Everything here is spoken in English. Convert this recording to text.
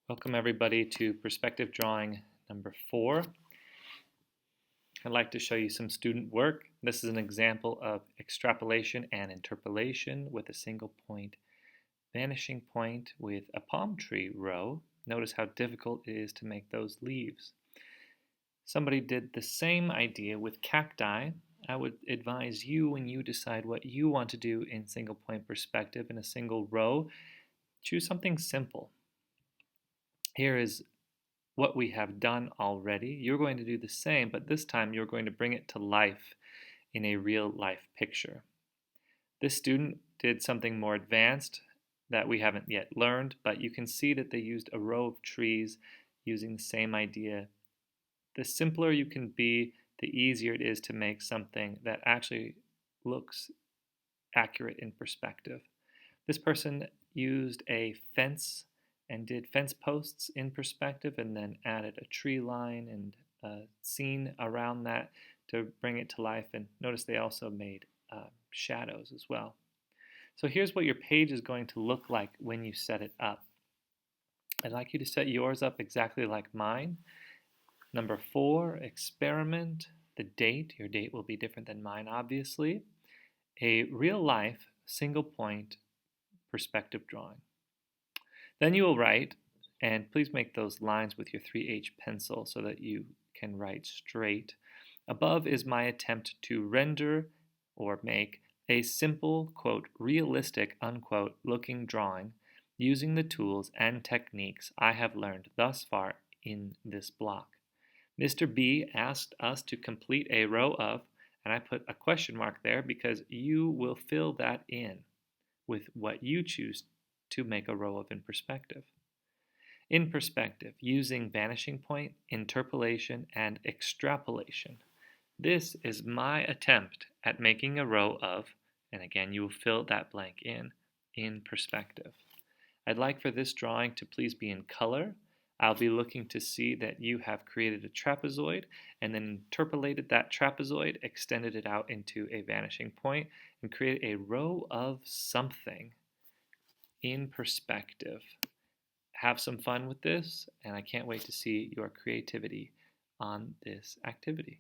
Welcome everybody to perspective drawing number 4. I'd like to show you some student work. This is an example of extrapolation and interpolation with a single point vanishing point with a palm tree row. Notice how difficult it is to make those leaves. Somebody did the same idea with cacti. I would advise you, when you decide what you want to do in single point perspective in a single row, choose something simple. Here is what we have done already. You're going to do the same, but this time you're going to bring it to life in a real life picture. This student did something more advanced that we haven't yet learned, but you can see that they used a row of trees using the same idea. The simpler you can be, the easier it is to make something that actually looks accurate in perspective. This person used a fence and did fence posts in perspective and then added a tree line and a scene around that to bring it to life. And notice they also made shadows as well. So here's what your page is going to look like when you set it up. I'd like you to set yours up exactly like mine. Number 4, experiment. The date. Your date will be different than mine, obviously. A real life single point perspective drawing. Then you will write, and please make those lines with your 3H pencil so that you can write straight. Above is my attempt to render or make a simple, quote, realistic, unquote, looking drawing using the tools and techniques I have learned thus far in this block. Mr. B asked us to complete a row of, and I put a question mark there because you will fill that in with what you choose to make a row of in perspective. In perspective, using vanishing point, interpolation, and extrapolation. This is my attempt at making a row of, and again you will fill that blank in perspective. I'd like for this drawing to please be in color. I'll be looking to see that you have created a trapezoid and then interpolated that trapezoid, extended it out into a vanishing point, and created a row of something in perspective. Have some fun with this, and I can't wait to see your creativity on this activity.